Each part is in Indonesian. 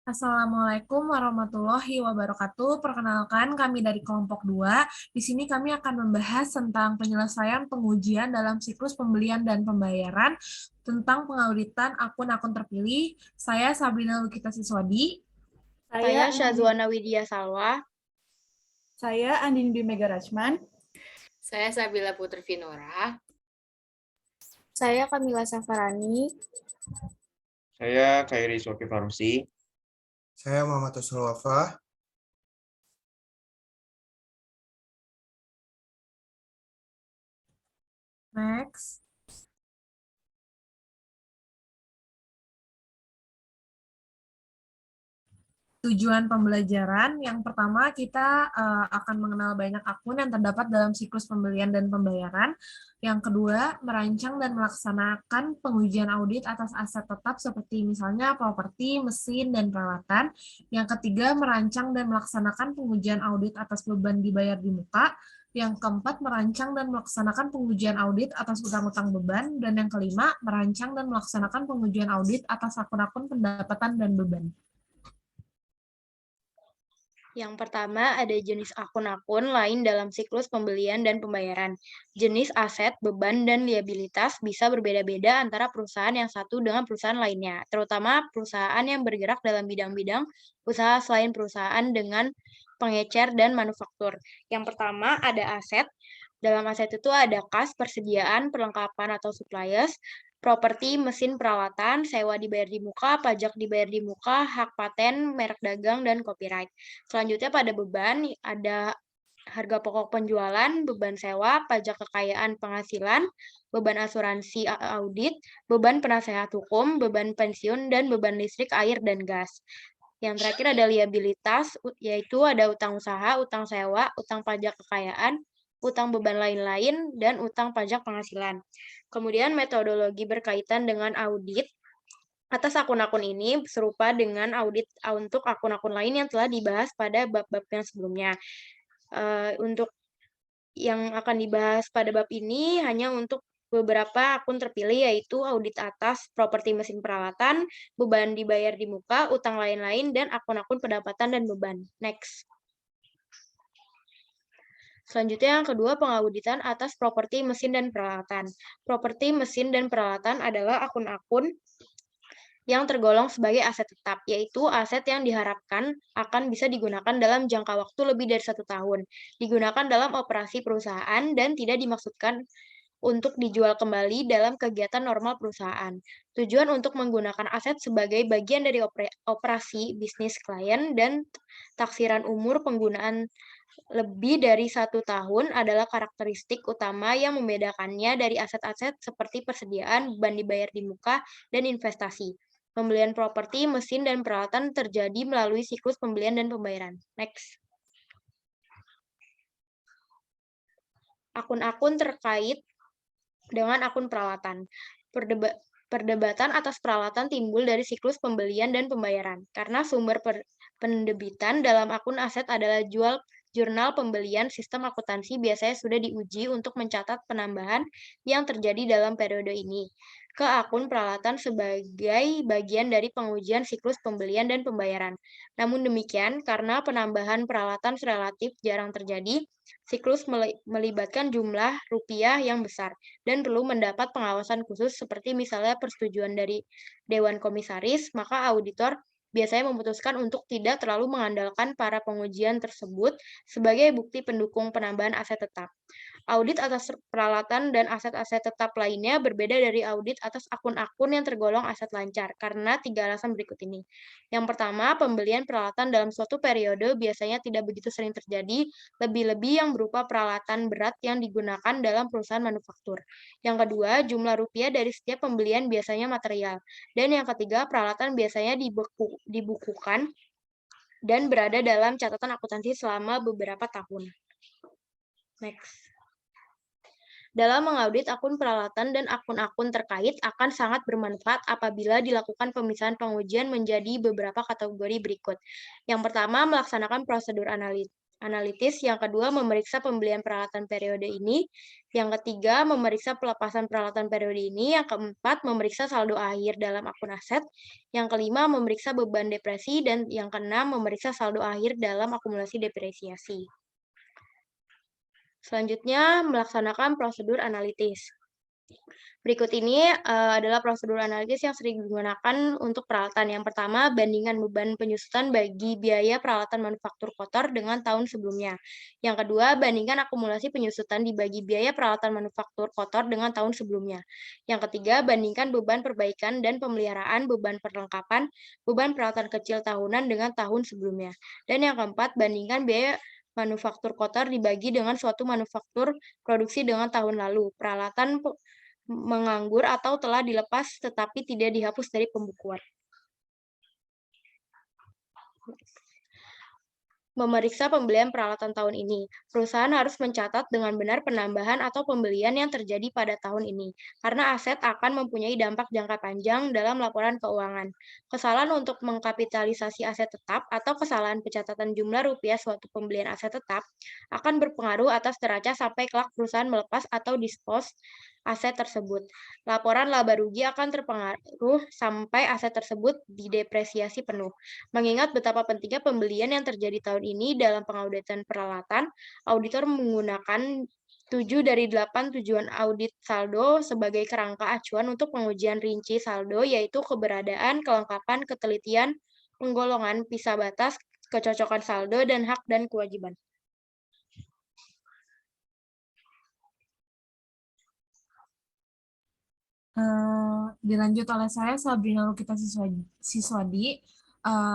Assalamualaikum warahmatullahi wabarakatuh. Perkenalkan, kami dari kelompok 2. Di sini kami akan membahas tentang penyelesaian pengujian dalam siklus pembelian dan pembayaran tentang pengauditan akun-akun terpilih. Saya Sabrina Lukita Siswadi. Saya Syazwana Widya Salwa. Saya Andini Dwi Mega Rachman. Saya Sabila Putri Vinora. Saya Kamila Safarani. Saya Khairi Soki Farusi. Saya Muhammad Husnul Wafa. Next. Tujuan pembelajaran, yang pertama kita akan mengenal banyak akun yang terdapat dalam siklus pembelian dan pembayaran. Yang kedua, merancang dan melaksanakan pengujian audit atas aset tetap seperti misalnya properti, mesin, dan peralatan. Yang ketiga, merancang dan melaksanakan pengujian audit atas beban dibayar di muka. Yang keempat, merancang dan melaksanakan pengujian audit atas utang-utang beban. Dan yang kelima, merancang dan melaksanakan pengujian audit atas akun-akun pendapatan dan beban. Yang pertama, ada jenis akun-akun lain dalam siklus pembelian dan pembayaran. Jenis aset, beban, dan liabilitas bisa berbeda-beda antara perusahaan yang satu dengan perusahaan lainnya, terutama perusahaan yang bergerak dalam bidang-bidang usaha selain perusahaan dengan pengecer dan manufaktur. Yang pertama, ada aset. Dalam aset itu ada kas, persediaan, perlengkapan atau supplies, properti, mesin, peralatan, sewa dibayar di muka, pajak dibayar di muka, hak paten, merek dagang, dan copyright. Selanjutnya pada beban, ada harga pokok penjualan, beban sewa, pajak kekayaan penghasilan, beban asuransi audit, beban penasehat hukum, beban pensiun, dan beban listrik, air, dan gas. Yang terakhir ada liabilitas, yaitu ada utang usaha, utang sewa, utang pajak kekayaan, utang beban lain-lain, dan utang pajak penghasilan. Kemudian metodologi berkaitan dengan audit atas akun-akun ini serupa dengan audit untuk akun-akun lain yang telah dibahas pada bab-bab yang sebelumnya. Untuk yang akan dibahas pada bab ini hanya untuk beberapa akun terpilih, yaitu audit atas properti mesin peralatan, beban dibayar di muka, utang lain-lain, dan akun-akun pendapatan dan beban. Next. Selanjutnya yang kedua, pengauditan atas properti mesin dan peralatan. Properti mesin dan peralatan adalah akun-akun yang tergolong sebagai aset tetap, yaitu aset yang diharapkan akan bisa digunakan dalam jangka waktu lebih dari 1 tahun, digunakan dalam operasi perusahaan, dan tidak dimaksudkan untuk dijual kembali dalam kegiatan normal perusahaan. Tujuan untuk menggunakan aset sebagai bagian dari operasi bisnis klien dan taksiran umur penggunaan lebih dari 1 tahun adalah karakteristik utama yang membedakannya dari aset-aset seperti persediaan, beban dibayar di muka, dan investasi. Pembelian properti, mesin, dan peralatan terjadi melalui siklus pembelian dan pembayaran. Next. Akun-akun terkait dengan akun peralatan. Perdebatan atas peralatan timbul dari siklus pembelian dan pembayaran, karena sumber pendebitan dalam akun aset adalah jurnal pembelian. Sistem akuntansi biasanya sudah diuji untuk mencatat penambahan yang terjadi dalam periode ini ke akun peralatan sebagai bagian dari pengujian siklus pembelian dan pembayaran. Namun demikian, karena penambahan peralatan relatif jarang terjadi, siklus melibatkan jumlah rupiah yang besar dan perlu mendapat pengawasan khusus seperti misalnya persetujuan dari Dewan Komisaris, maka auditor biasanya memutuskan untuk tidak terlalu mengandalkan para pengujian tersebut sebagai bukti pendukung penambahan aset tetap. Audit atas peralatan dan aset-aset tetap lainnya berbeda dari audit atas akun-akun yang tergolong aset lancar karena 3 alasan berikut ini. Yang pertama, pembelian peralatan dalam suatu periode biasanya tidak begitu sering terjadi, lebih-lebih yang berupa peralatan berat yang digunakan dalam perusahaan manufaktur. Yang kedua, jumlah rupiah dari setiap pembelian biasanya material. Dan yang ketiga, peralatan biasanya dibukukan dan berada dalam catatan akuntansi selama beberapa tahun. Next. Dalam mengaudit akun peralatan dan akun-akun terkait akan sangat bermanfaat apabila dilakukan pemisahan pengujian menjadi beberapa kategori berikut. Yang pertama, melaksanakan prosedur analitis, yang kedua memeriksa pembelian peralatan periode ini, yang ketiga memeriksa pelepasan peralatan periode ini, yang keempat memeriksa saldo akhir dalam akun aset, yang kelima memeriksa beban depresi, dan yang keenam memeriksa saldo akhir dalam akumulasi depresiasi. Selanjutnya, melaksanakan prosedur analitis. Berikut ini adalah prosedur analitis yang sering digunakan untuk peralatan. Yang pertama, bandingkan beban penyusutan bagi biaya peralatan manufaktur kotor dengan tahun sebelumnya. Yang kedua, bandingkan akumulasi penyusutan dibagi biaya peralatan manufaktur kotor dengan tahun sebelumnya. Yang ketiga, bandingkan beban perbaikan dan pemeliharaan, beban perlengkapan, beban peralatan kecil tahunan dengan tahun sebelumnya. Dan yang keempat, bandingkan biaya manufaktur kotor dibagi dengan suatu manufaktur produksi dengan tahun lalu. Peralatan menganggur atau telah dilepas tetapi tidak dihapus dari pembukuan. Memeriksa pembelian peralatan tahun ini. Perusahaan harus mencatat dengan benar penambahan atau pembelian yang terjadi pada tahun ini, karena aset akan mempunyai dampak jangka panjang dalam laporan keuangan. Kesalahan untuk mengkapitalisasi aset tetap atau kesalahan pencatatan jumlah rupiah suatu pembelian aset tetap akan berpengaruh atas neraca sampai kelak perusahaan melepas atau dispose aset tersebut. Laporan laba rugi akan terpengaruh sampai aset tersebut didepresiasi penuh. Mengingat betapa pentingnya pembelian yang terjadi tahun ini dalam pengauditan peralatan, auditor menggunakan 7 dari 8 tujuan audit saldo sebagai kerangka acuan untuk pengujian rinci saldo, yaitu keberadaan, kelengkapan, ketelitian, penggolongan, pisah batas, kecocokan saldo, dan hak dan kewajiban. Dilanjut oleh saya, Sabrina Lukita Siswadi,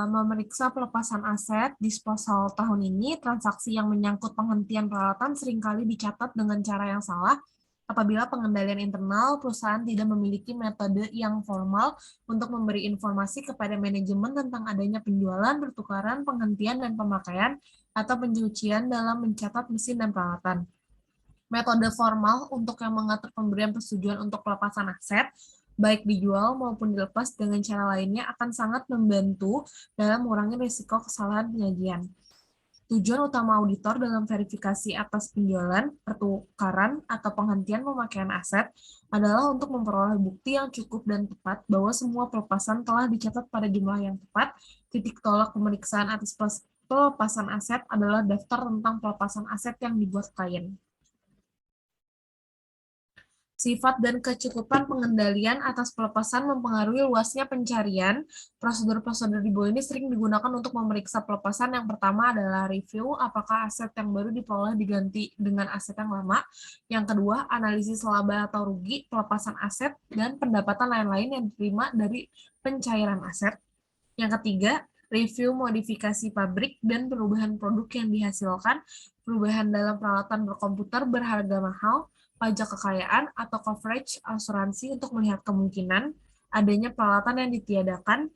memeriksa pelepasan aset disposal tahun ini. Transaksi yang menyangkut penghentian peralatan seringkali dicatat dengan cara yang salah apabila pengendalian internal perusahaan tidak memiliki metode yang formal untuk memberi informasi kepada manajemen tentang adanya penjualan, pertukaran, penghentian, dan pemakaian atau pencucian dalam mencatat mesin dan peralatan. Metode formal untuk yang mengatur pemberian persetujuan untuk pelepasan aset, baik dijual maupun dilepas dengan cara lainnya, akan sangat membantu dalam mengurangi risiko kesalahan penyajian. Tujuan utama auditor dalam verifikasi atas penjualan, pertukaran, atau penghentian pemakaian aset adalah untuk memperoleh bukti yang cukup dan tepat bahwa semua pelepasan telah dicatat pada jumlah yang tepat. Titik tolak pemeriksaan atas pelepasan aset adalah daftar tentang pelepasan aset yang dibuat klien. Sifat dan kecukupan pengendalian atas pelepasan mempengaruhi luasnya pencarian. Prosedur-prosedur di bawah ini sering digunakan untuk memeriksa pelepasan. Yang pertama adalah review, apakah aset yang baru diperoleh diganti dengan aset yang lama. Yang kedua, analisis laba atau rugi, pelepasan aset, dan pendapatan lain-lain yang diterima dari pencairan aset. Yang ketiga, review modifikasi pabrik dan perubahan produk yang dihasilkan, perubahan dalam peralatan berkomputer berharga mahal, pajak kekayaan, atau coverage asuransi untuk melihat kemungkinan adanya peralatan yang ditiadakan,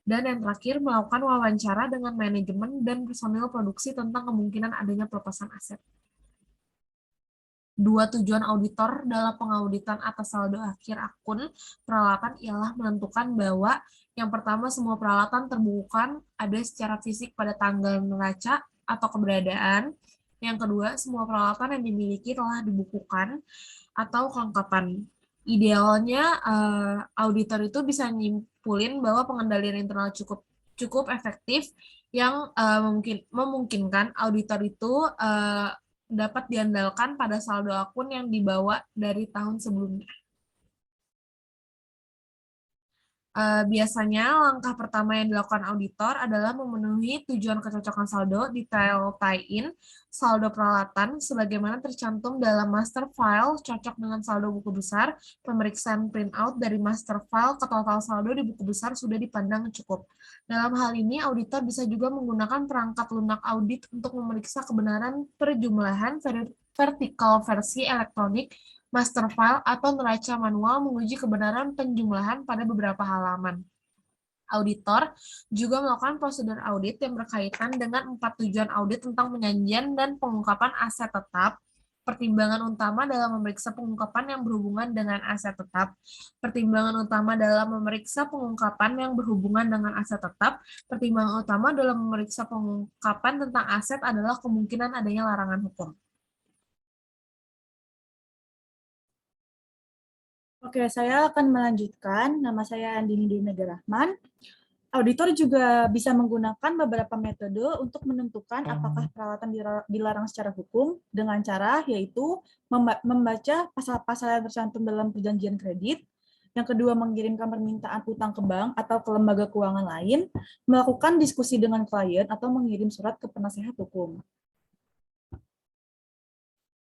dan yang terakhir melakukan wawancara dengan manajemen dan personil produksi tentang kemungkinan adanya pelepasan aset. Dua tujuan auditor dalam pengauditan atas saldo akhir akun peralatan ialah menentukan bahwa yang pertama, semua peralatan terbukukan ada secara fisik pada tanggal neraca atau keberadaan. Yang kedua, semua peralatan yang dimiliki telah dibukukan atau kelengkapan. Idealnya, auditor itu bisa nyimpulin bahwa pengendalian internal cukup efektif yang memungkinkan auditor itu dapat diandalkan pada saldo akun yang dibawa dari tahun sebelumnya. Biasanya langkah pertama yang dilakukan auditor adalah memenuhi tujuan kecocokan saldo, detail tie-in, saldo peralatan, sebagaimana tercantum dalam master file cocok dengan saldo buku besar. Pemeriksaan printout dari master file ke total saldo di buku besar sudah dipandang cukup. Dalam hal ini, auditor bisa juga menggunakan perangkat lunak audit untuk memeriksa kebenaran perjumlahan vertikal versi elektronik, master file, atau neraca manual menguji kebenaran penjumlahan pada beberapa halaman. Auditor juga melakukan prosedur audit yang berkaitan dengan 4 tujuan audit tentang penyajian dan pengungkapan aset tetap, pertimbangan utama dalam memeriksa pengungkapan yang berhubungan dengan aset tetap, pertimbangan utama dalam memeriksa pengungkapan yang berhubungan dengan aset tetap, pertimbangan utama dalam memeriksa pengungkapan tentang aset adalah kemungkinan adanya larangan hukum. Oke, saya akan melanjutkan. Nama saya Andini Dwi Megarahman. Auditor juga bisa menggunakan beberapa metode untuk menentukan apakah peralatan dilarang secara hukum dengan cara yaitu membaca pasal-pasal yang tercantum dalam perjanjian kredit. Yang kedua, mengirimkan permintaan utang ke bank atau ke lembaga keuangan lain, melakukan diskusi dengan klien atau mengirim surat ke penasehat hukum.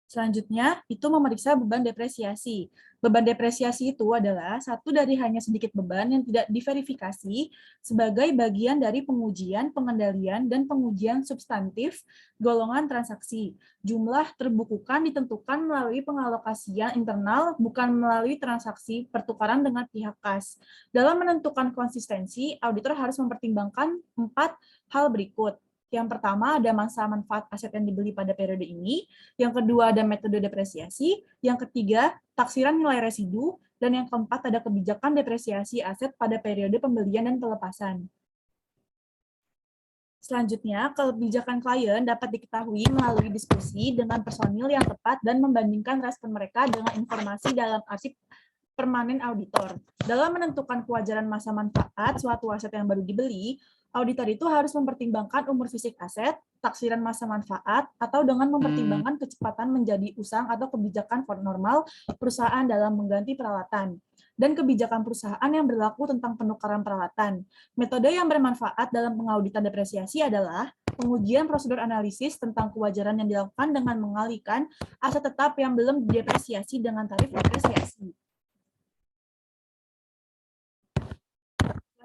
Selanjutnya, itu memeriksa beban depresiasi. Beban depresiasi itu adalah satu dari hanya sedikit beban yang tidak diverifikasi sebagai bagian dari pengujian, pengendalian, dan pengujian substantif golongan transaksi. Jumlah terbukukan ditentukan melalui pengalokasian internal, bukan melalui transaksi pertukaran dengan pihak kas. Dalam menentukan konsistensi, auditor harus mempertimbangkan 4 hal berikut. Yang pertama ada masa manfaat aset yang dibeli pada periode ini, yang kedua ada metode depresiasi, yang ketiga taksiran nilai residu, dan yang keempat ada kebijakan depresiasi aset pada periode pembelian dan pelepasan. Selanjutnya, kebijakan klien dapat diketahui melalui diskusi dengan personil yang tepat dan membandingkan respon mereka dengan informasi dalam arsip permanen auditor. Dalam menentukan kewajaran masa manfaat suatu aset yang baru dibeli, auditor itu harus mempertimbangkan umur fisik aset, taksiran masa manfaat, atau dengan mempertimbangkan kecepatan menjadi usang atau kebijakan normal perusahaan dalam mengganti peralatan, dan kebijakan perusahaan yang berlaku tentang penukaran peralatan. Metode yang bermanfaat dalam pengauditan depresiasi adalah pengujian prosedur analisis tentang kewajaran yang dilakukan dengan mengalihkan aset tetap yang belum didepresiasi dengan tarif depresiasi.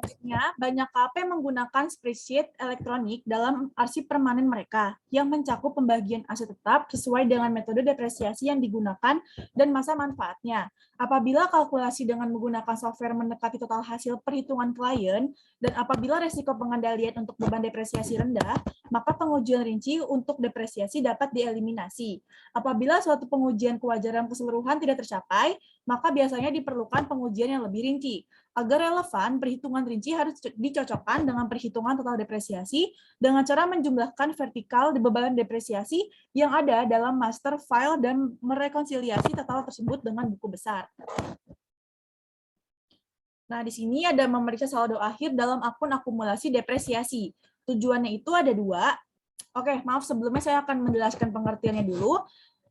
Selanjutnya, banyak KP menggunakan spreadsheet elektronik dalam arsip permanen mereka yang mencakup pembagian aset tetap sesuai dengan metode depresiasi yang digunakan dan masa manfaatnya. Apabila kalkulasi dengan menggunakan software mendekati total hasil perhitungan klien dan apabila resiko pengendalian untuk beban depresiasi rendah, maka pengujian rinci untuk depresiasi dapat dieliminasi. Apabila suatu pengujian kewajaran keseluruhan tidak tercapai, maka biasanya diperlukan pengujian yang lebih rinci. Agar relevan, perhitungan rinci harus dicocokkan dengan perhitungan total depresiasi dengan cara menjumlahkan vertikal di beban depresiasi yang ada dalam master file dan merekonsiliasi total tersebut dengan buku besar. Nah, di sini ada memeriksa saldo akhir dalam akun akumulasi depresiasi. Tujuannya itu ada 2. Oke, maaf sebelumnya saya akan menjelaskan pengertiannya dulu.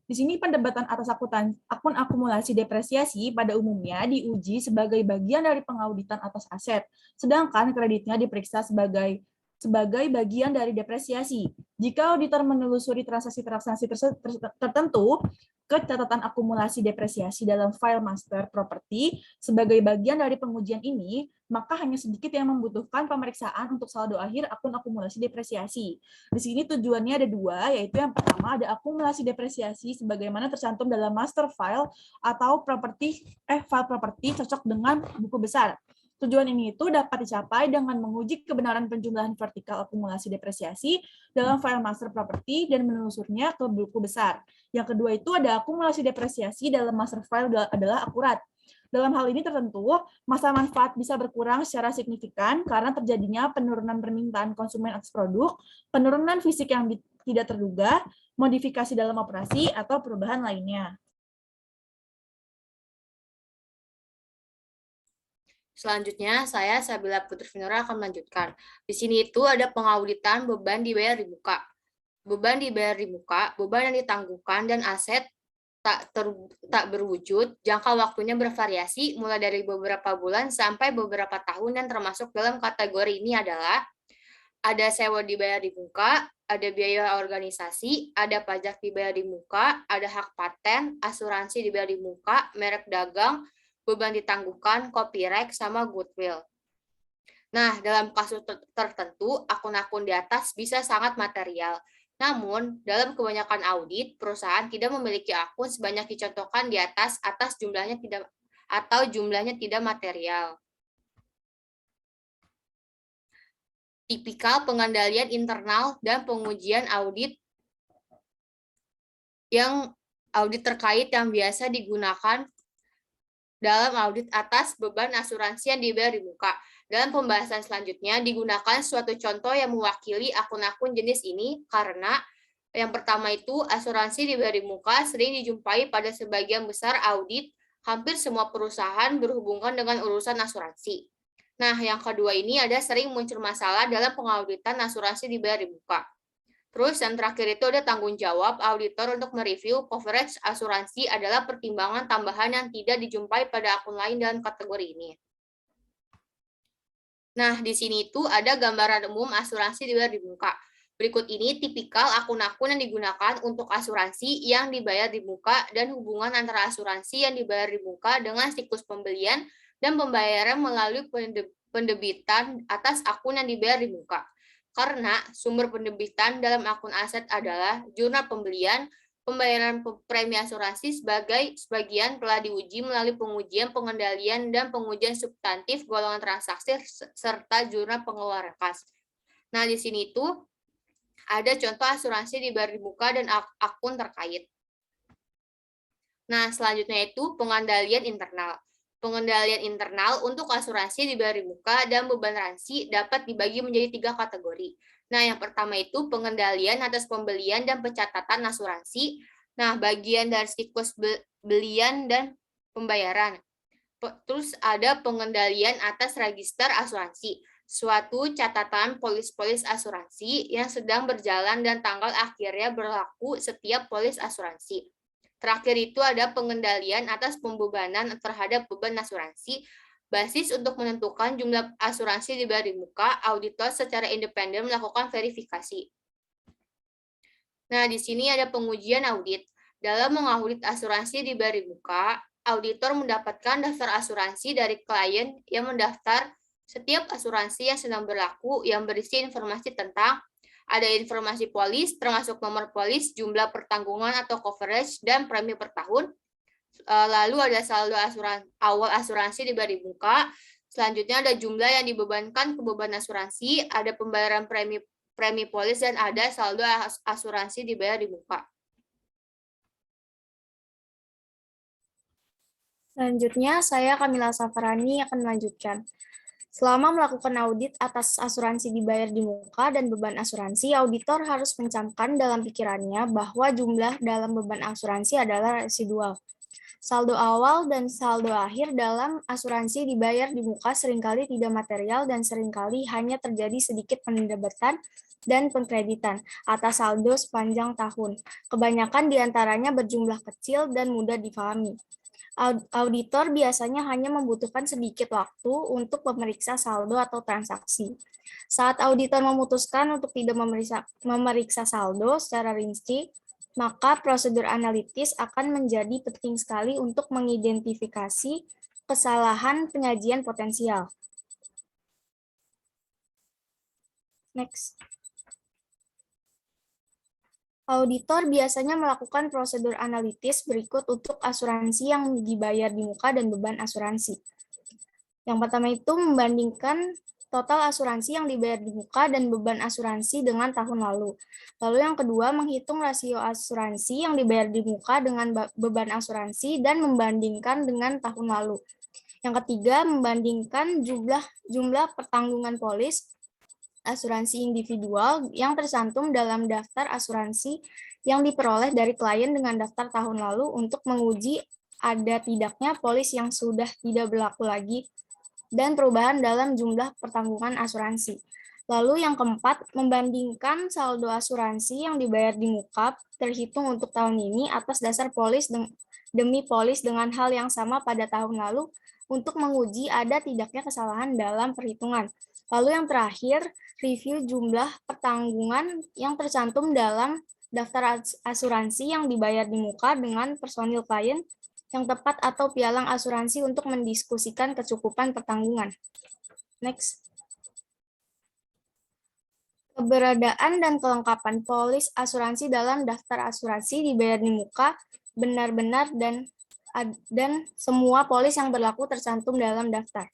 Di sini pendebatan atas akun akumulasi depresiasi pada umumnya diuji sebagai bagian dari pengauditan atas aset, sedangkan kreditnya diperiksa sebagai bagian dari depresiasi. Jika auditor menelusuri transaksi-transaksi tertentu ke catatan akumulasi depresiasi dalam file master property sebagai bagian dari pengujian ini, maka hanya sedikit yang membutuhkan pemeriksaan untuk saldo akhir akun akumulasi depresiasi. Di sini tujuannya ada 2, yaitu yang pertama ada akumulasi depresiasi sebagaimana tercantum dalam master file atau file property cocok dengan buku besar. Tujuan ini itu dapat dicapai dengan menguji kebenaran penjumlahan vertikal akumulasi depresiasi dalam file master property dan menelusurnya ke buku besar. Yang kedua itu ada akumulasi depresiasi dalam master file adalah akurat. Dalam hal ini tertentu, masa manfaat bisa berkurang secara signifikan karena terjadinya penurunan permintaan konsumen atas produk, penurunan fisik yang tidak terduga, modifikasi dalam operasi, atau perubahan lainnya. Selanjutnya, saya Sabila Putri Finora akan melanjutkan. Di sini itu ada pengauditan beban dibayar di muka. Beban dibayar di muka, beban yang ditangguhkan, dan aset tak berwujud, jangka waktunya bervariasi mulai dari beberapa bulan sampai beberapa tahun, dan termasuk dalam kategori ini adalah ada sewa dibayar di muka, ada biaya organisasi, ada pajak dibayar di muka, ada hak paten, asuransi dibayar di muka, merek dagang, beban ditangguhkan, copyright, sama goodwill. Nah, dalam kasus tertentu, akun-akun di atas bisa sangat material. Namun, dalam kebanyakan audit, perusahaan tidak memiliki akun sebanyak dicontohkan di atas jumlahnya tidak material. Tipikal pengendalian internal dan pengujian audit yang audit terkait yang biasa digunakan dalam audit atas beban asuransi yang dibayar di muka. Dalam pembahasan selanjutnya, digunakan suatu contoh yang mewakili akun-akun jenis ini karena yang pertama itu asuransi dibayar di muka sering dijumpai pada sebagian besar audit hampir semua perusahaan berhubungan dengan urusan asuransi. Nah, yang kedua ini ada sering muncul masalah dalam pengauditan asuransi dibayar di muka. Terus yang terakhir itu ada tanggung jawab auditor untuk mereview coverage asuransi adalah pertimbangan tambahan yang tidak dijumpai pada akun lain dalam kategori ini. Nah, di sini itu ada gambaran umum asuransi dibayar di muka. Berikut ini tipikal akun-akun yang digunakan untuk asuransi yang dibayar di muka dan hubungan antara asuransi yang dibayar di muka dengan siklus pembelian dan pembayaran melalui pendebitan atas akun yang dibayar di muka. Karena sumber penerbitan dalam akun aset adalah jurnal pembelian, pembayaran premi asuransi sebagian telah diuji melalui pengujian pengendalian dan pengujian substantif golongan transaksi serta jurnal pengeluaran kas. Nah, di sini itu ada contoh asuransi dibayar di muka dan akun terkait. Nah, selanjutnya itu pengendalian internal. Pengendalian internal untuk asuransi dibayar di muka dan beban ransi dapat dibagi menjadi 3 kategori. Nah, yang pertama itu pengendalian atas pembelian dan pencatatan asuransi. Nah, bagian dari siklus belian dan pembayaran. Terus ada pengendalian atas register asuransi, suatu catatan polis-polis asuransi yang sedang berjalan dan tanggal akhirnya berlaku setiap polis asuransi. Terakhir itu ada pengendalian atas pembebanan terhadap beban asuransi, basis untuk menentukan jumlah asuransi dibayar di muka, auditor secara independen melakukan verifikasi. Nah, di sini ada pengujian audit. Dalam mengaudit asuransi dibayar di muka, auditor mendapatkan daftar asuransi dari klien yang mendaftar setiap asuransi yang sedang berlaku yang berisi informasi tentang ada informasi polis, termasuk nomor polis, jumlah pertanggungan atau coverage, dan premi per tahun. Lalu ada saldo awal asuransi dibayar di muka. Selanjutnya ada jumlah yang dibebankan ke beban asuransi, ada pembayaran premi polis, dan ada saldo asuransi dibayar di muka. Selanjutnya, saya Kamila Safarani akan melanjutkan. Selama melakukan audit atas asuransi dibayar di muka dan beban asuransi, auditor harus mencamkan dalam pikirannya bahwa jumlah dalam beban asuransi adalah residual. Saldo awal dan saldo akhir dalam asuransi dibayar di muka seringkali tidak material dan seringkali hanya terjadi sedikit pendebatan dan pengkreditan atas saldo sepanjang tahun. Kebanyakan diantaranya berjumlah kecil dan mudah difahami. Auditor biasanya hanya membutuhkan sedikit waktu untuk memeriksa saldo atau transaksi. Saat auditor memutuskan untuk tidak memeriksa saldo secara rinci, maka prosedur analitis akan menjadi penting sekali untuk mengidentifikasi kesalahan penyajian potensial. Next. Auditor biasanya melakukan prosedur analitis berikut untuk asuransi yang dibayar di muka dan beban asuransi. Yang pertama itu membandingkan total asuransi yang dibayar di muka dan beban asuransi dengan tahun lalu. Lalu yang kedua, menghitung rasio asuransi yang dibayar di muka dengan beban asuransi dan membandingkan dengan tahun lalu. Yang ketiga, membandingkan jumlah pertanggungan polis asuransi individual yang tercantum dalam daftar asuransi yang diperoleh dari klien dengan daftar tahun lalu untuk menguji ada tidaknya polis yang sudah tidak berlaku lagi dan perubahan dalam jumlah pertanggungan asuransi. Lalu yang keempat, membandingkan saldo asuransi yang dibayar di muka terhitung untuk tahun ini atas dasar polis demi polis dengan hal yang sama pada tahun lalu untuk menguji ada tidaknya kesalahan dalam perhitungan. Lalu yang terakhir, review jumlah pertanggungan yang tercantum dalam daftar asuransi yang dibayar di muka dengan personil klien yang tepat atau pialang asuransi untuk mendiskusikan kecukupan pertanggungan. Next. Keberadaan dan kelengkapan polis asuransi dalam daftar asuransi dibayar di muka benar-benar dan semua polis yang berlaku tercantum dalam daftar.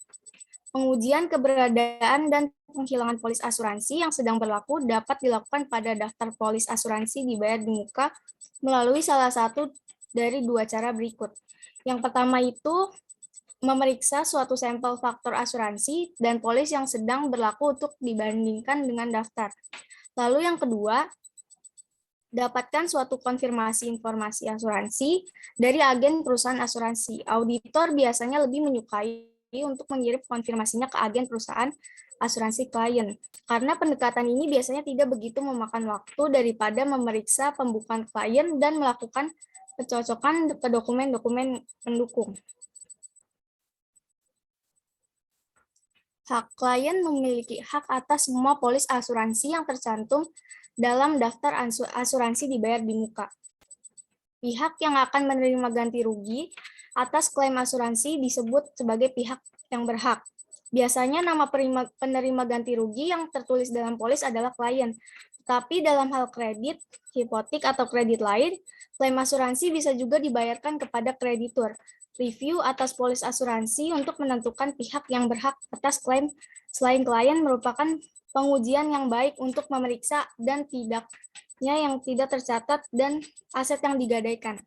Pengujian keberadaan dan penghilangan polis asuransi yang sedang berlaku dapat dilakukan pada daftar polis asuransi dibayar di muka melalui salah satu dari dua cara berikut. Yang pertama itu memeriksa suatu sampel faktor asuransi dan polis yang sedang berlaku untuk dibandingkan dengan daftar. Lalu yang kedua, dapatkan suatu konfirmasi informasi asuransi dari agen perusahaan asuransi. Auditor biasanya lebih menyukai untuk mengirim konfirmasinya ke agen perusahaan asuransi klien. Karena pendekatan ini biasanya tidak begitu memakan waktu daripada memeriksa pembukaan klien dan melakukan pencocokan ke dokumen-dokumen pendukung. Hak klien memiliki hak atas semua polis asuransi yang tercantum dalam daftar asuransi dibayar di muka. Pihak yang akan menerima ganti rugi atas klaim asuransi disebut sebagai pihak yang berhak. Biasanya nama penerima ganti rugi yang tertulis dalam polis adalah klien. Tapi dalam hal kredit, hipotek atau kredit lain, klaim asuransi bisa juga dibayarkan kepada kreditur. Review atas polis asuransi untuk menentukan pihak yang berhak atas klaim selain klien merupakan pengujian yang baik untuk memeriksa dan tidaknya yang tidak tercatat dan aset yang digadaikan.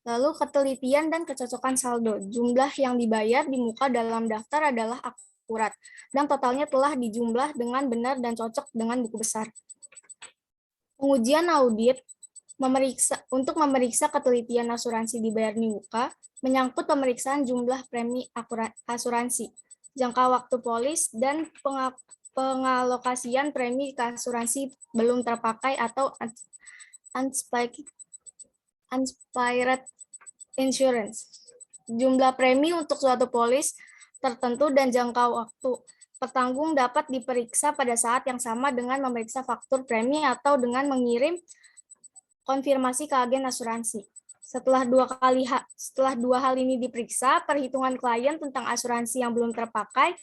Lalu ketelitian dan kecocokan saldo. Jumlah yang dibayar di muka dalam daftar adalah akurat dan totalnya telah dijumlah dengan benar dan cocok dengan buku besar. Pengujian audit untuk memeriksa ketelitian asuransi dibayar di muka menyangkut pemeriksaan jumlah premi asuransi, jangka waktu polis, dan pengalokasian premi ke asuransi belum terpakai atau unexpired insurance. Jumlah premi untuk suatu polis tertentu dan jangka waktu petanggung dapat diperiksa pada saat yang sama dengan memeriksa faktur premi atau dengan mengirim konfirmasi ke agen asuransi. Setelah dua hal ini diperiksa, perhitungan klien tentang asuransi yang belum terpakai,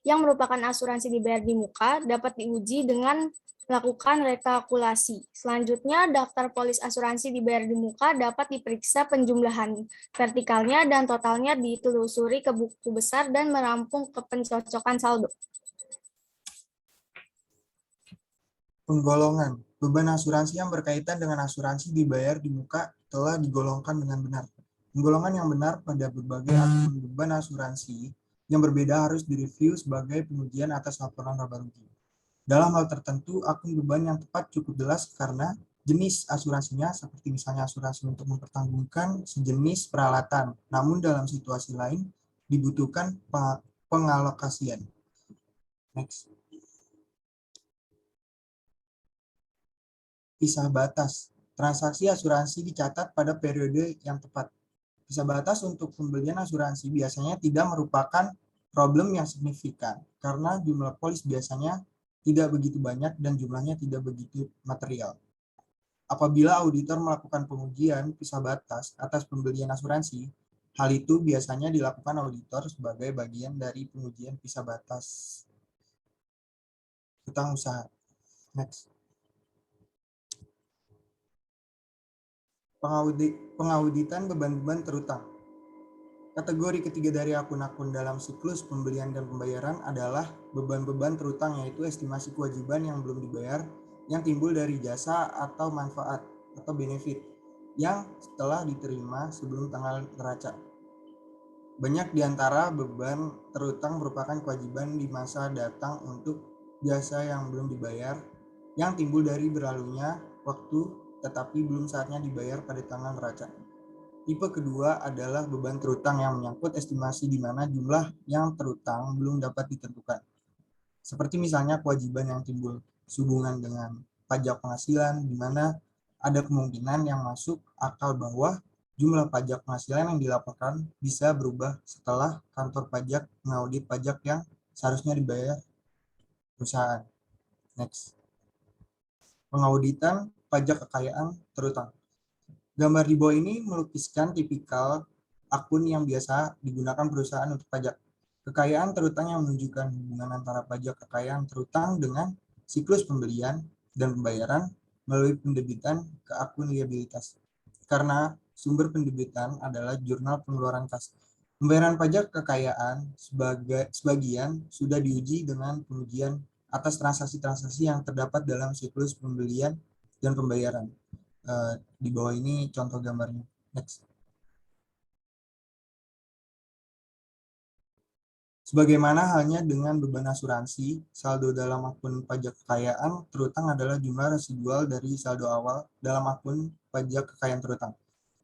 yang merupakan asuransi dibayar di muka, dapat diuji dengan melakukan rekalkulasi. Selanjutnya, daftar polis asuransi dibayar di muka dapat diperiksa penjumlahan vertikalnya dan totalnya ditelusuri ke buku besar dan merampung ke pencocokan saldo. Penggolongan. Beban asuransi yang berkaitan dengan asuransi dibayar di muka telah digolongkan dengan benar. Penggolongan yang benar pada berbagai akun beban asuransi yang berbeda harus direview sebagai pengujian atas laporan laba rugi. Dalam hal tertentu, akun beban yang tepat cukup jelas karena jenis asuransinya, seperti misalnya asuransi untuk mempertanggungjawabkan sejenis peralatan. Namun dalam situasi lain dibutuhkan pengalokasian. Next. Pisah batas. Transaksi asuransi dicatat pada periode yang tepat. Pisah batas untuk pembelian asuransi biasanya tidak merupakan problem yang signifikan karena jumlah polis biasanya tidak begitu banyak dan jumlahnya tidak begitu material. Apabila auditor melakukan pengujian pisah batas atas pembelian asuransi, hal itu biasanya dilakukan auditor sebagai bagian dari pengujian pisah batas hutang usaha. Next. Pengauditan beban-beban terutang. Kategori ketiga dari akun-akun dalam siklus pembelian dan pembayaran adalah beban-beban terutang, yaitu estimasi kewajiban yang belum dibayar yang timbul dari jasa atau manfaat atau benefit yang setelah diterima sebelum tanggal neraca. Banyak di antara beban terutang merupakan kewajiban di masa datang untuk jasa yang belum dibayar yang timbul dari berlalunya waktu tetapi belum saatnya dibayar pada tanggal neraca. Tipe kedua adalah beban terutang yang menyangkut estimasi di mana jumlah yang terutang belum dapat ditentukan. Seperti misalnya kewajiban yang timbul sehubungan dengan pajak penghasilan, di mana ada kemungkinan yang masuk akal bahwa jumlah pajak penghasilan yang dilaporkan bisa berubah setelah kantor pajak mengaudit pajak yang seharusnya dibayar perusahaan. Next. Pengauditan pajak kekayaan terutang. Gambar di bawah ini melukiskan tipikal akun yang biasa digunakan perusahaan untuk pajak. Kekayaan terutang yang menunjukkan hubungan antara pajak kekayaan terutang dengan siklus pembelian dan pembayaran melalui pendebitan ke akun liabilitas. Karena sumber pendebitan adalah jurnal pengeluaran kas. Pembayaran pajak kekayaan sebagian sudah diuji dengan pengujian atas transaksi-transaksi yang terdapat dalam siklus pembelian dan pembayaran. Di bawah ini contoh gambarnya. Next. Sebagaimana halnya dengan beban asuransi, saldo dalam akun pajak kekayaan terutang adalah jumlah residual dari saldo awal dalam akun pajak kekayaan terutang.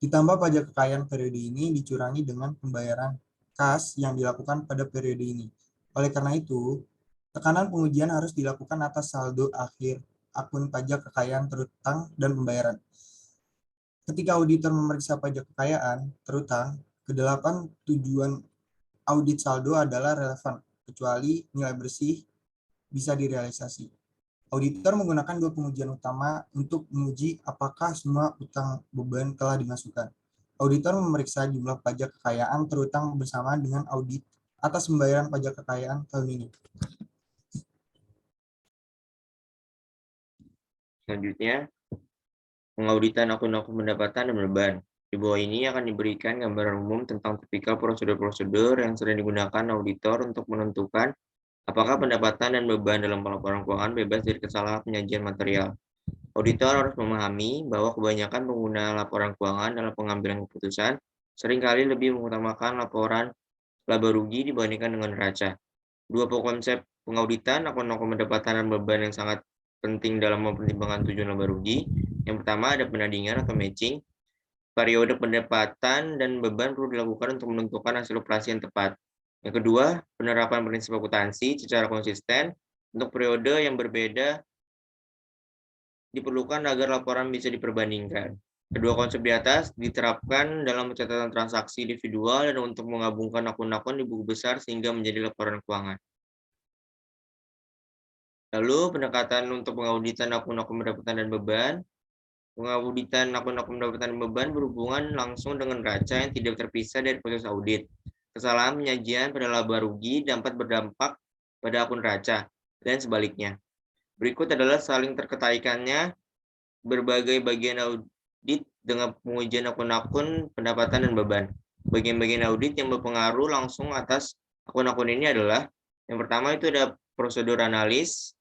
Ditambah pajak kekayaan periode ini dicurangi dengan pembayaran kas yang dilakukan pada periode ini. Oleh karena itu, tekanan pengujian harus dilakukan atas saldo akhir akun pajak kekayaan terutang dan pembayaran. Ketika auditor memeriksa pajak kekayaan terutang, kedelapan tujuan audit saldo adalah relevan, kecuali nilai bersih bisa direalisasi. Auditor menggunakan dua pengujian utama untuk menguji apakah semua utang beban telah dimasukkan. Auditor memeriksa jumlah pajak kekayaan terutang bersama dengan audit atas pembayaran pajak kekayaan tahun ini. Selanjutnya, pengauditan akun-akun pendapatan dan beban. Di bawah ini akan diberikan gambaran umum tentang tipikal prosedur-prosedur yang sering digunakan auditor untuk menentukan apakah pendapatan dan beban dalam laporan keuangan bebas dari kesalahan penyajian material. Auditor harus memahami bahwa kebanyakan pengguna laporan keuangan dalam pengambilan keputusan seringkali lebih mengutamakan laporan laba rugi dibandingkan dengan neraca. Dua konsep pengauditan akun-akun pendapatan dan beban yang sangat penting dalam mempertimbangkan tujuan laba rugi. Yang pertama ada penandingan atau matching. Periode pendapatan dan beban perlu dilakukan untuk menentukan hasil operasi yang tepat. Yang kedua, penerapan prinsip akuntansi secara konsisten untuk periode yang berbeda diperlukan agar laporan bisa diperbandingkan. Kedua konsep di atas diterapkan dalam pencatatan transaksi individual dan untuk menggabungkan akun-akun di buku besar sehingga menjadi laporan keuangan. Lalu, pendekatan untuk pengauditan akun-akun pendapatan dan beban. Pengauditan akun-akun pendapatan dan beban berhubungan langsung dengan neraca yang tidak terpisah dari proses audit. Kesalahan penyajian pada laba rugi dapat berdampak pada akun neraca, dan sebaliknya. Berikut adalah saling terkaitannya berbagai bagian audit dengan pengujian akun-akun pendapatan dan beban. Bagian-bagian audit yang berpengaruh langsung atas akun-akun ini adalah, yang pertama itu ada prosedur analis,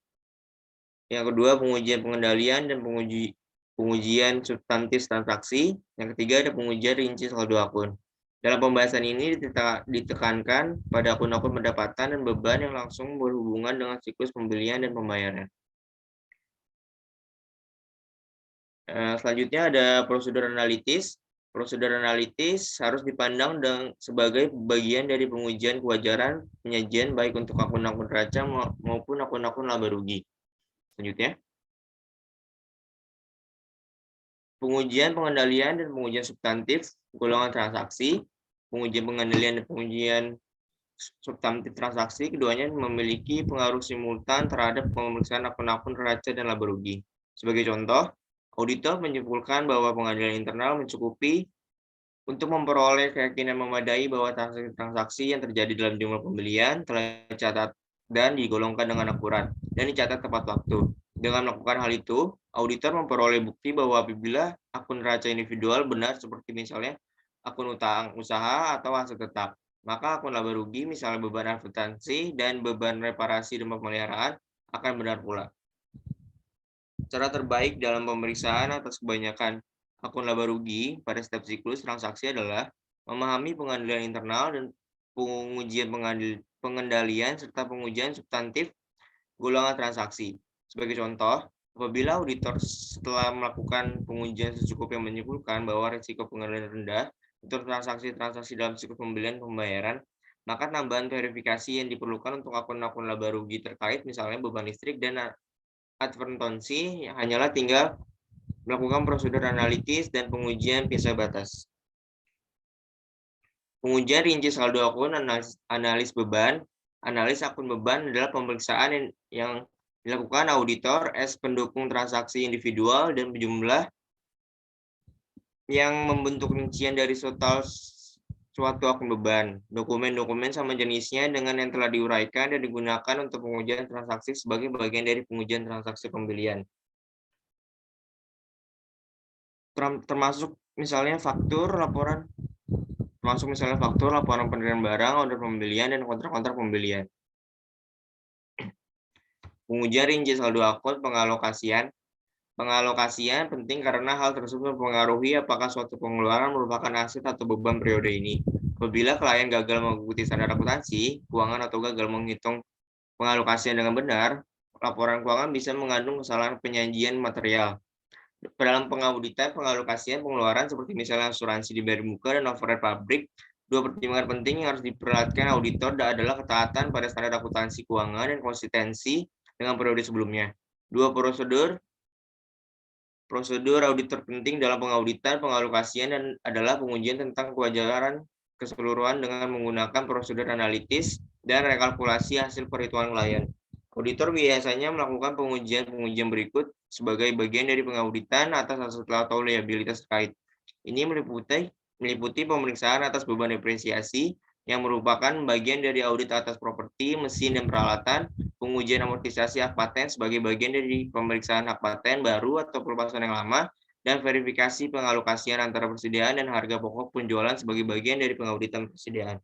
yang kedua pengujian pengendalian dan pengujian substantif transaksi, yang ketiga ada pengujian rinci saldo akun. Dalam pembahasan ini ditekankan pada akun-akun pendapatan dan beban yang langsung berhubungan dengan siklus pembelian dan pembayaran. Selanjutnya ada prosedur analitis. Prosedur analitis harus dipandang sebagai bagian dari pengujian kewajaran penyajian baik untuk akun-akun neraca maupun akun-akun laba rugi. Selanjutnya, pengujian pengendalian dan pengujian substantif golongan transaksi. Pengujian pengendalian dan pengujian substantif transaksi keduanya memiliki pengaruh simultan terhadap pemeriksaan akun-akun neraca dan laba rugi. Sebagai contoh, auditor menyimpulkan bahwa pengendalian internal mencukupi untuk memperoleh keyakinan memadai bahwa transaksi yang terjadi dalam jumlah pembelian telah dicatat dan digolongkan dengan akurat dan dicatat tepat waktu. Dengan melakukan hal itu, auditor memperoleh bukti bahwa apabila akun neraca individual benar seperti misalnya akun utang usaha atau aset tetap, maka akun laba rugi misalnya beban akuntansi dan beban reparasi dan pemeliharaan akan benar pula. Cara terbaik dalam pemeriksaan atas kebanyakan akun laba rugi pada setiap siklus transaksi adalah memahami pengendalian internal dan pengujian pengendalian serta pengujian substantif golongan transaksi. Sebagai contoh, apabila auditor setelah melakukan pengujian secukup yang menyimpulkan bahwa risiko pengendalian rendah untuk transaksi-transaksi dalam siklus pembelian pembayaran, maka tambahan verifikasi yang diperlukan untuk akun-akun laba rugi terkait misalnya beban listrik dan advertensi hanyalah tinggal melakukan prosedur analitis dan pengujian pisah batas. Pengujian rinci saldo akun, analis beban. Analis akun beban adalah pemeriksaan yang dilakukan auditor as pendukung transaksi individual dan berjumlah yang membentuk rincian dari total suatu akun beban. Dokumen-dokumen sama jenisnya dengan yang telah diuraikan dan digunakan untuk pengujian transaksi sebagai bagian dari pengujian transaksi pembelian. Termasuk misalnya faktur, laporan penerimaan barang, order pembelian, dan kontrak-kontrak pembelian. Pengujian rinci saldo akun pengalokasian. Pengalokasian penting karena hal tersebut mempengaruhi apakah suatu pengeluaran merupakan aset atau beban periode ini. Apabila klien gagal mengikuti standar akuntansi keuangan atau gagal menghitung pengalokasian dengan benar, laporan keuangan bisa mengandung kesalahan penyajian material. Dalam pengauditan, pengalokasian pengeluaran seperti misalnya asuransi dibayar di muka dan overhead pabrik, dua pertimbangan penting yang harus diperhatikan auditor adalah ketaatan pada standar akuntansi keuangan dan konsistensi dengan periode sebelumnya. Dua prosedur audit terpenting dalam pengauditan pengalokasian dan adalah pengujian tentang kewajaran keseluruhan dengan menggunakan prosedur analitis dan rekalkulasi hasil perhitungan klien. Auditor biasanya melakukan pengujian berikut sebagai bagian dari pengauditan atas aset atau liabilitas terkait. Ini meliputi pemeriksaan atas beban depresiasi yang merupakan bagian dari audit atas properti, mesin, dan peralatan, pengujian amortisasi hak paten sebagai bagian dari pemeriksaan hak paten baru atau pelepasan yang lama, dan verifikasi pengalokasian antara persediaan dan harga pokok penjualan sebagai bagian dari pengauditan persediaan.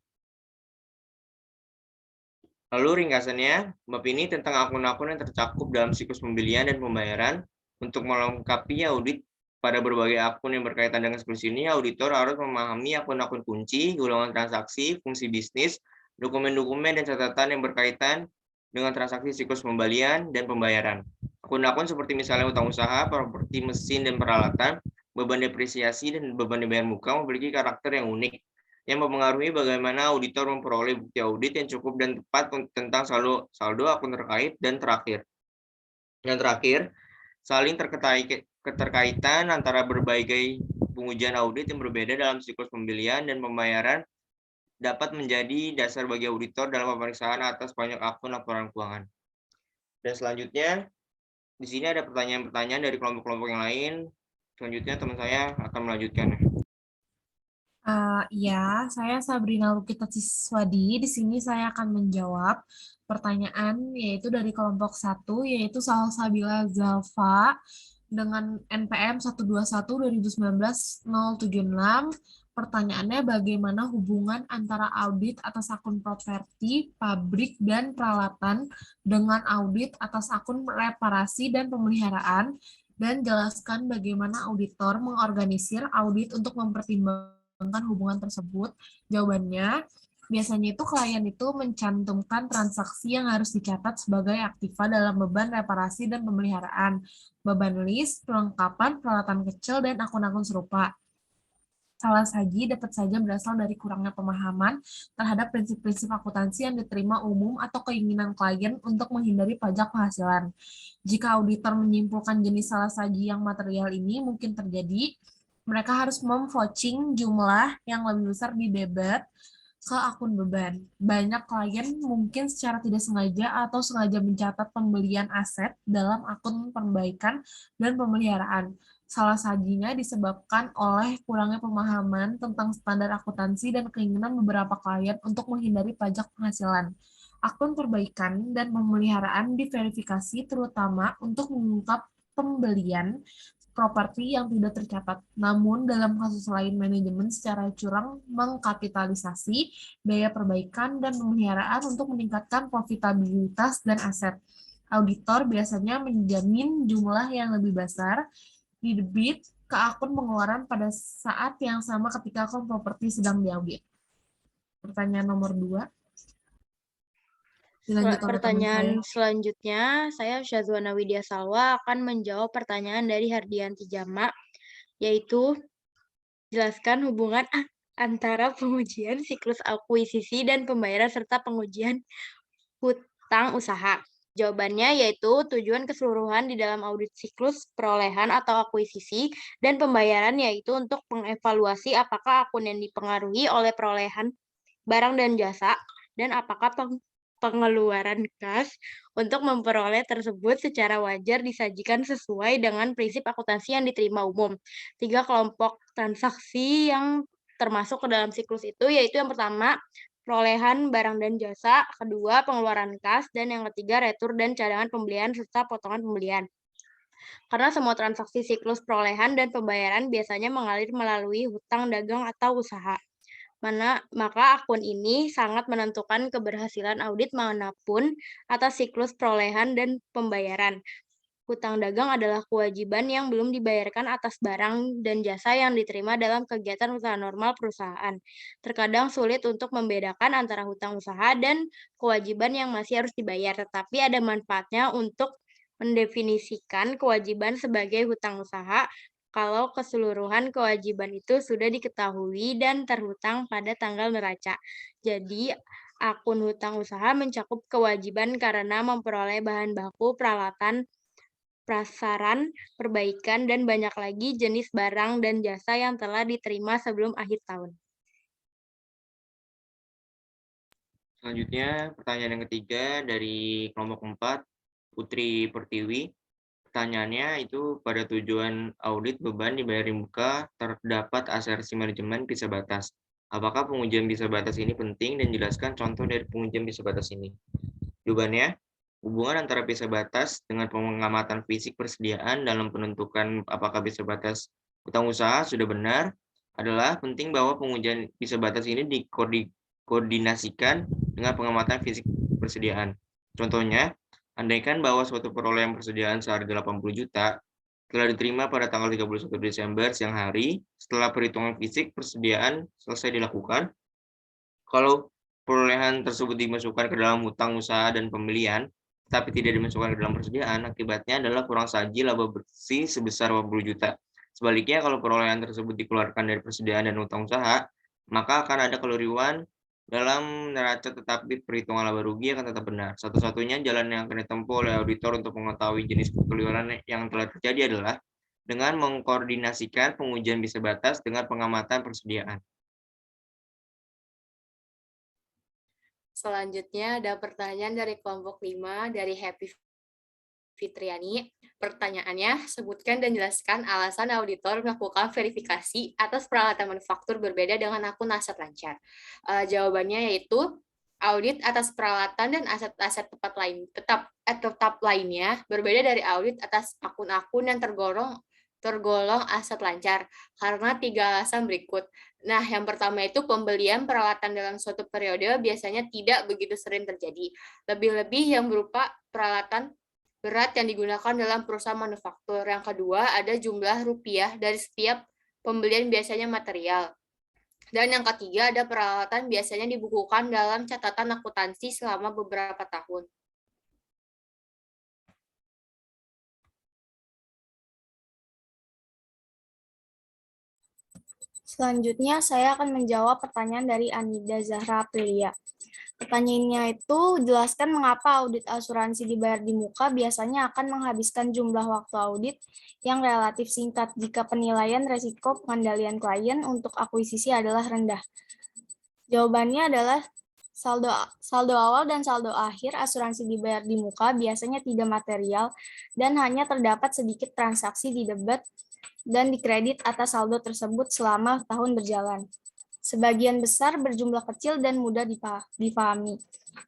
Lalu ringkasannya, bab ini tentang akun-akun yang tercakup dalam siklus pembelian dan pembayaran. Untuk melengkapi audit pada berbagai akun yang berkaitan dengan siklus ini, auditor harus memahami akun-akun kunci, golongan transaksi, fungsi bisnis, dokumen-dokumen, dan catatan yang berkaitan dengan transaksi siklus pembelian dan pembayaran. Akun-akun seperti misalnya utang usaha, properti, mesin, dan peralatan, beban depresiasi, dan beban dibayar muka memiliki karakter yang unik, yang mempengaruhi bagaimana auditor memperoleh bukti audit yang cukup dan tepat tentang saldo akun terkait. Dan terakhir, saling keterkaitan antara berbagai pengujian audit yang berbeda dalam siklus pembelian dan pembayaran dapat menjadi dasar bagi auditor dalam pemeriksaan atas banyak akun laporan keuangan. Dan selanjutnya, di sini ada pertanyaan-pertanyaan dari kelompok-kelompok yang lain. Selanjutnya teman saya akan melanjutkan. Ya, saya Sabrina Lukita Siswadi. Di sini saya akan menjawab pertanyaan yaitu dari kelompok 1, yaitu Salsabila Zalfa dengan NPM 121-2019-076. Pertanyaannya, bagaimana hubungan antara audit atas akun properti, pabrik, dan peralatan dengan audit atas akun reparasi dan pemeliharaan, dan jelaskan bagaimana auditor mengorganisir audit untuk mempertimbangkan hubungan tersebut. Jawabannya, biasanya itu klien itu mencantumkan transaksi yang harus dicatat sebagai aktiva dalam beban reparasi dan pemeliharaan, beban list, perlengkapan, peralatan kecil, dan akun-akun serupa. Salah saji dapat saja berasal dari kurangnya pemahaman terhadap prinsip-prinsip akuntansi yang diterima umum atau keinginan klien untuk menghindari pajak penghasilan. Jika auditor menyimpulkan jenis salah saji yang material ini mungkin terjadi, mereka harus memvouching jumlah yang lebih besar di debit ke akun beban. Banyak klien mungkin secara tidak sengaja atau sengaja mencatat pembelian aset dalam akun perbaikan dan pemeliharaan. Salah sajinya disebabkan oleh kurangnya pemahaman tentang standar akuntansi dan keinginan beberapa klien untuk menghindari pajak penghasilan. Akun perbaikan dan pemeliharaan diverifikasi terutama untuk mengungkap pembelian properti yang tidak tercatat. Namun, dalam kasus lain, manajemen secara curang mengkapitalisasi biaya perbaikan dan pemeliharaan untuk meningkatkan profitabilitas dan aset. Auditor biasanya menjamin jumlah yang lebih besar di debit ke akun pengeluaran pada saat yang sama ketika akun properti sedang diaudit. Pertanyaan nomor 2. Pertanyaan selanjutnya, saya Syazwana Widya Salwa akan menjawab pertanyaan dari Hardianti Jama, yaitu jelaskan hubungan antara pengujian siklus akuisisi dan pembayaran serta pengujian hutang usaha. Jawabannya yaitu tujuan keseluruhan di dalam audit siklus perolehan atau akuisisi dan pembayaran yaitu untuk mengevaluasi apakah akun yang dipengaruhi oleh perolehan barang dan jasa dan apakah pengeluaran kas untuk memperoleh tersebut secara wajar disajikan sesuai dengan prinsip akuntansi yang diterima umum. 3 kelompok transaksi yang termasuk ke dalam siklus itu yaitu yang pertama, perolehan barang dan jasa, kedua pengeluaran kas, dan yang ketiga retur dan cadangan pembelian serta potongan pembelian. Karena semua transaksi siklus perolehan dan pembayaran biasanya mengalir melalui hutang dagang atau usaha. Maka akun ini sangat menentukan keberhasilan audit manapun atas siklus perolehan dan pembayaran. hutang dagang adalah kewajiban yang belum dibayarkan atas barang dan jasa yang diterima dalam kegiatan usaha normal perusahaan. Terkadang sulit untuk membedakan antara hutang usaha dan kewajiban yang masih harus dibayar, tetapi ada manfaatnya untuk mendefinisikan kewajiban sebagai hutang usaha kalau keseluruhan kewajiban itu sudah diketahui dan terhutang pada tanggal neraca. Jadi, akun hutang usaha mencakup kewajiban karena memperoleh bahan baku, peralatan, prasaran, perbaikan, dan banyak lagi jenis barang dan jasa yang telah diterima sebelum akhir tahun. Selanjutnya, pertanyaan yang ketiga dari kelompok 4, Putri Pertiwi. Pertanyaannya itu pada tujuan audit beban dibayar di muka terdapat asersi manajemen bisa batas. Apakah pengujian bisa batas ini penting dan jelaskan contoh dari pengujian bisa batas ini? Jawabannya, hubungan antara bisa batas dengan pengamatan fisik persediaan dalam penentukan apakah bisa batas hutang usaha sudah benar adalah penting bahwa pengujian bisa batas ini dikoordinasikan dengan pengamatan fisik persediaan. Contohnya, andaikan bahwa suatu perolehan persediaan seharga 80 juta telah diterima pada tanggal 31 Desember siang hari setelah perhitungan fisik persediaan selesai dilakukan. Kalau perolehan tersebut dimasukkan ke dalam hutang usaha dan pembelian, tapi tidak dimasukkan ke dalam persediaan, akibatnya adalah kurang saji laba bersih sebesar 80 juta. Sebaliknya, kalau perolehan tersebut dikeluarkan dari persediaan dan hutang usaha, maka akan ada keliruan dalam neraca, tetapi perhitungan laba rugi akan tetap benar. Satu-satunya jalan yang akan ditempuh oleh auditor untuk mengetahui jenis kekeliruan yang telah terjadi adalah dengan mengkoordinasikan pengujian bisa batas dengan pengamatan persediaan. Selanjutnya ada pertanyaan dari kelompok 5 dari Happy Fitriani. Pertanyaannya, sebutkan dan jelaskan alasan auditor melakukan verifikasi atas peralatan manufaktur berbeda dengan akun aset lancar. Jawabannya yaitu audit atas peralatan dan aset-aset tetap lainnya berbeda dari audit atas akun-akun yang tergolong aset lancar karena 3 alasan berikut. Nah, yang pertama itu pembelian peralatan dalam suatu periode biasanya tidak begitu sering terjadi. Lebih-lebih yang berupa peralatan berat yang digunakan dalam perusahaan manufaktur. Yang kedua, ada jumlah rupiah dari setiap pembelian biasanya material. Dan yang ketiga, ada peralatan biasanya dibukukan dalam catatan akuntansi selama beberapa tahun. Selanjutnya, saya akan menjawab pertanyaan dari Anida Zahra Aprilia. Pertanyaannya itu, jelaskan mengapa audit asuransi dibayar di muka biasanya akan menghabiskan jumlah waktu audit yang relatif singkat jika penilaian resiko pengendalian klien untuk akuisisi adalah rendah. Jawabannya adalah saldo awal dan saldo akhir asuransi dibayar di muka biasanya tidak material dan hanya terdapat sedikit transaksi di debit dan dikredit atas saldo tersebut selama tahun berjalan. Sebagian besar berjumlah kecil dan mudah dipahami.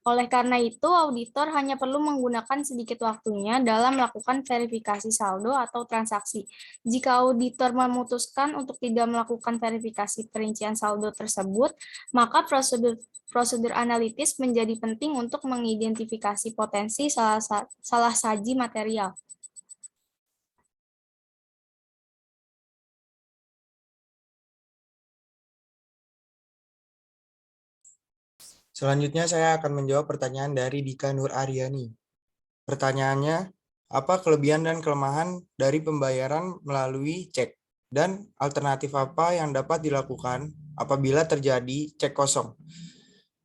Oleh karena itu, auditor hanya perlu menggunakan sedikit waktunya dalam melakukan verifikasi saldo atau transaksi. Jika auditor memutuskan untuk tidak melakukan verifikasi perincian saldo tersebut, maka prosedur analitis menjadi penting untuk mengidentifikasi potensi salah saji material. Selanjutnya saya akan menjawab pertanyaan dari Dika Nur Aryani. Pertanyaannya, apa kelebihan dan kelemahan dari pembayaran melalui cek? Dan alternatif apa yang dapat dilakukan apabila terjadi cek kosong?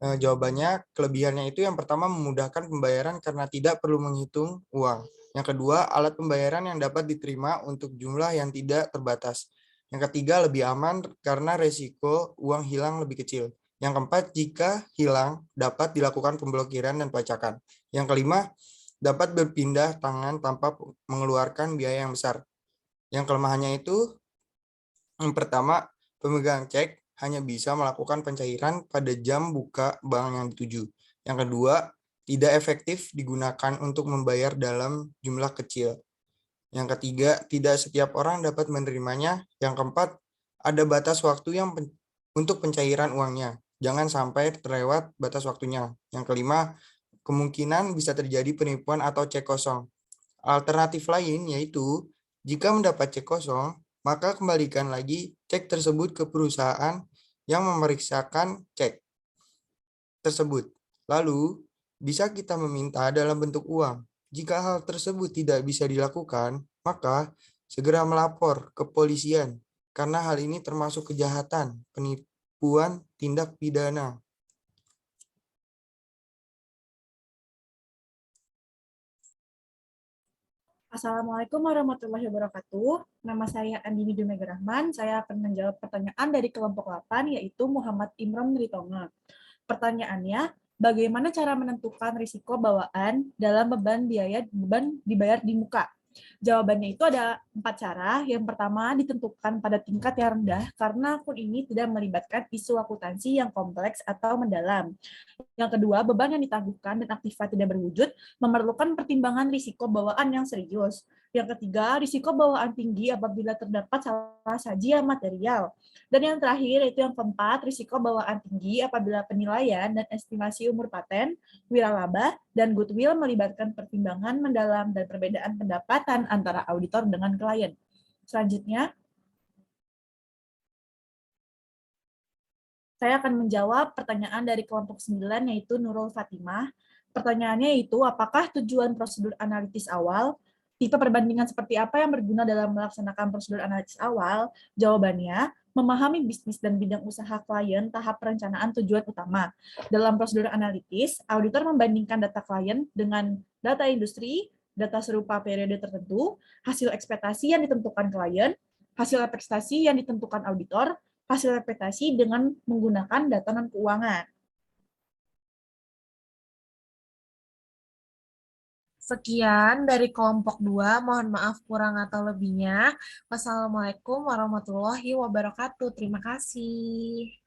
Jawabannya, kelebihannya itu yang pertama memudahkan pembayaran karena tidak perlu menghitung uang. Yang kedua, alat pembayaran yang dapat diterima untuk jumlah yang tidak terbatas. Yang ketiga, lebih aman karena resiko uang hilang lebih kecil. Yang keempat, jika hilang, dapat dilakukan pemblokiran dan pelacakan. Yang kelima, dapat berpindah tangan tanpa mengeluarkan biaya yang besar. Yang kelemahannya itu, yang pertama, pemegang cek hanya bisa melakukan pencairan pada jam buka bank yang dituju. Yang kedua, tidak efektif digunakan untuk membayar dalam jumlah kecil. Yang ketiga, tidak setiap orang dapat menerimanya. Yang keempat, ada batas waktu untuk pencairan uangnya. Jangan sampai terlewat batas waktunya. Yang kelima, kemungkinan bisa terjadi penipuan atau cek kosong. Alternatif lain yaitu, jika mendapat cek kosong, maka kembalikan lagi cek tersebut ke perusahaan yang memeriksakan cek tersebut. Lalu, bisa kita meminta dalam bentuk uang. Jika hal tersebut tidak bisa dilakukan, maka segera melapor ke polisian, karena hal ini termasuk kejahatan, penipuan, tindak pidana. Assalamualaikum warahmatullahi wabarakatuh. Nama saya Andini Dumega Rahman. Saya akan menjawab pertanyaan dari kelompok 8, yaitu Muhammad Imron Ritonga. Pertanyaannya, bagaimana cara menentukan risiko bawaan dalam beban dibayar di muka? Jawabannya itu ada 4 cara. Yang pertama, ditentukan pada tingkat yang rendah karena akun ini tidak melibatkan isu akuntansi yang kompleks atau mendalam. Yang kedua, beban yang ditangguhkan dan aktiva tidak berwujud memerlukan pertimbangan risiko bawaan yang serius. Yang ketiga, risiko bawaan tinggi apabila terdapat salah saji yang material. Dan yang terakhir, yaitu yang keempat, risiko bawaan tinggi apabila penilaian dan estimasi umur paten, wiralaba, dan goodwill melibatkan pertimbangan mendalam dan perbedaan pendapatan antara auditor dengan klien. Selanjutnya, saya akan menjawab pertanyaan dari kelompok 9, yaitu Nurul Fatimah. Pertanyaannya yaitu, apakah tujuan prosedur analitis awal? Tipe perbandingan seperti apa yang berguna dalam melaksanakan prosedur analitis awal? Jawabannya, memahami bisnis dan bidang usaha klien tahap perencanaan tujuan utama. Dalam prosedur analitis, auditor membandingkan data klien dengan data industri, data serupa periode tertentu, hasil ekspektasi yang ditentukan klien, hasil prestasi yang ditentukan auditor, hasil ekspektasi dengan menggunakan data non-keuangan. Sekian dari kelompok 2, mohon maaf kurang atau lebihnya. Wassalamualaikum warahmatullahi wabarakatuh. Terima kasih.